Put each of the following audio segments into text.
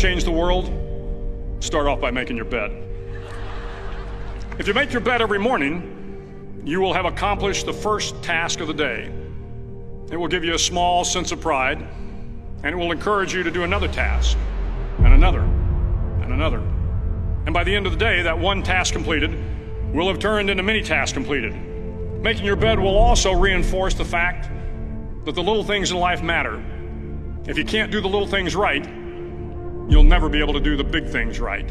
change the world? Start off by making your bed. If you make your bed every morning, you will have accomplished the first task of the day. It will give you a small sense of pride, and it will encourage you to do another task, and another, and another. And by the end of the day, that one task completed will have turned into many tasks completed. Making your bed will also reinforce the fact that the little things in life matter. If you can't do the little things right, you'll never be able to do the big things right.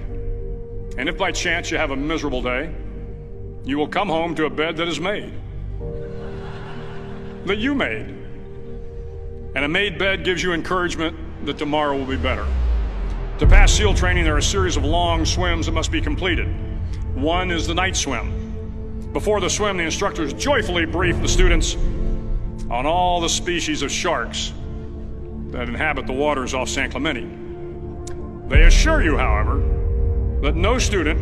And if by chance you have a miserable day, you will come home to a bed that is made, that you made. And a made bed gives you encouragement that tomorrow will be better. To pass SEAL training, there are a series of long swims that must be completed. One is the night swim. Before the swim, the instructors joyfully brief the students on all the species of sharks that inhabit the waters off San Clemente. They assure you, however, that no student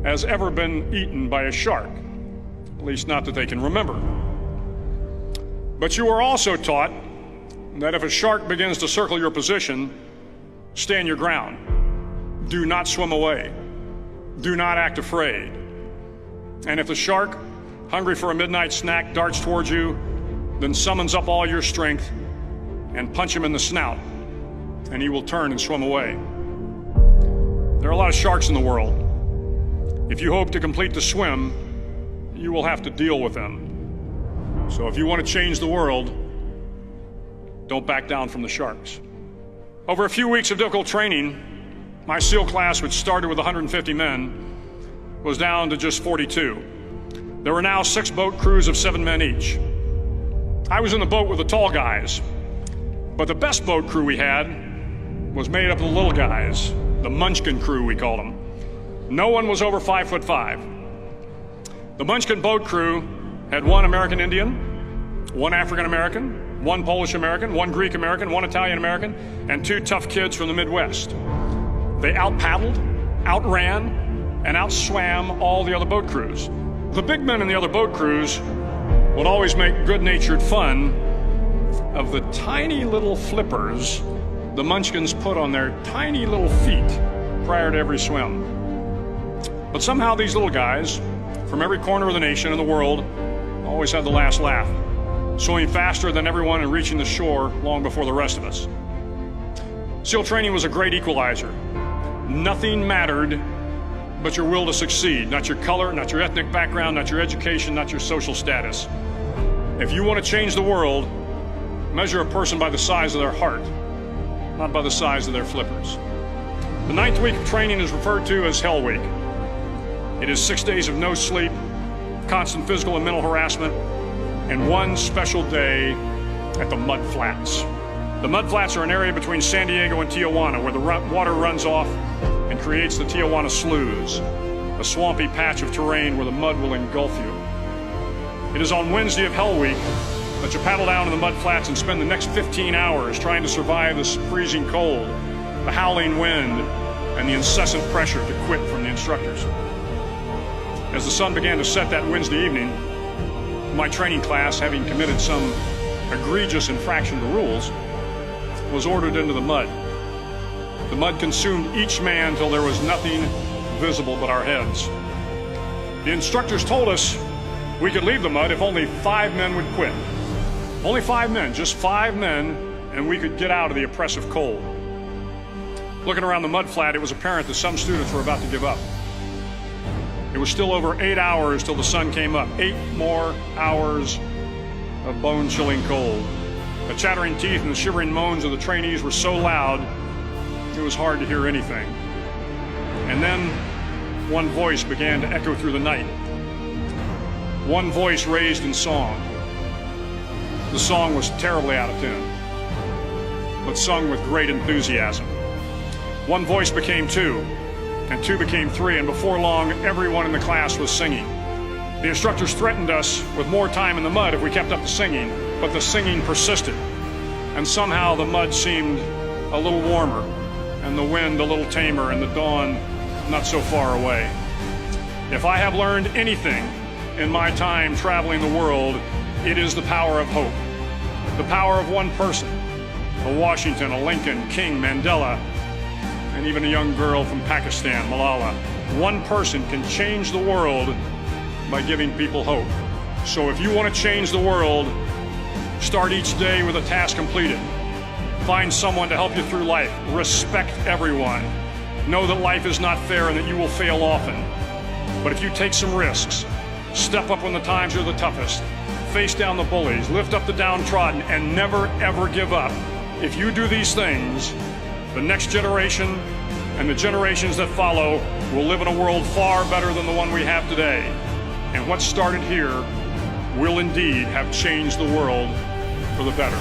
has ever been eaten by a shark, at least not that they can remember. But you are also taught that if a shark begins to circle your position, stand your ground. Do not swim away. Do not act afraid. And if the shark, hungry for a midnight snack, darts towards you, then summons up all your strength and punch him in the snout, and he will turn and swim away. There are a lot of sharks in the world. If you hope to complete the swim, you will have to deal with them. So if you want to change the world, don't back down from the sharks. Over a few weeks of difficult training, my SEAL class, which started with 150 men, was down to just 42. There were now 6 boat crews of 7 men each. I was in the boat with the tall guys, but the best boat crew we had was made up of the little guys, the Munchkin crew, we called them. No one was over 5'5". The Munchkin boat crew had 1 American Indian, 1 African American, 1 Polish American, 1 Greek American, 1 Italian American, and 2 tough kids from the Midwest. They out-paddled, outran, and outswam all the other boat crews. The big men in the other boat crews would always make good-natured fun of the tiny little flippers the Munchkins put on their tiny little feet prior to every swim. But somehow these little guys from every corner of the nation and the world always had the last laugh, swimming faster than everyone and reaching the shore long before the rest of us. SEAL training was a great equalizer. Nothing mattered but your will to succeed, not your color, not your ethnic background, not your education, not your social status. If you want to change the world, measure a person by the size of their heart, not by the size of their flippers. The 9th week of training is referred to as Hell Week. It is 6 days of no sleep, constant physical and mental harassment, and 1 special day at the Mud Flats. The Mud Flats are an area between San Diego and Tijuana where the water runs off and creates the Tijuana Sloughs, a swampy patch of terrain where the mud will engulf you. It is on Wednesday of Hell Week that you paddle down to the Mud Flats and spend the next 15 hours trying to survive this freezing cold, the howling wind, and the incessant pressure to quit from the instructors. As the sun began to set that Wednesday evening, my training class, having committed some egregious infraction to rules, was ordered into the mud. The mud consumed each man till there was nothing visible but our heads. The instructors told us we could leave the mud if only 5 men would quit. Only 5 men, just 5 men, and we could get out of the oppressive cold. Looking around the mud flat, it was apparent that some students were about to give up. It was still over 8 hours till the sun came up. 8 more hours of bone-chilling cold. The chattering teeth and the shivering moans of the trainees were so loud, it was hard to hear anything. And then one voice began to echo through the night. One voice raised in song. The song was terribly out of tune, but sung with great enthusiasm. One voice became 2, and 2 became 3, and before long, everyone in the class was singing. The instructors threatened us with more time in the mud if we kept up the singing, but the singing persisted, and somehow the mud seemed a little warmer, and the wind a little tamer, and the dawn not so far away. If I have learned anything in my time traveling the world, it is the power of hope. The power of one person, a Washington, a Lincoln, King, Mandela, and even a young girl from Pakistan, Malala. One person can change the world by giving people hope. So if you want to change the world, start each day with a task completed. Find someone to help you through life. Respect everyone. Know that life is not fair and that you will fail often. But if you take some risks, step up when the times are the toughest, face down the bullies, lift up the downtrodden, and never ever give up. If you do these things, the next generation and the generations that follow will live in a world far better than the one we have today. And what started here will indeed have changed the world for the better.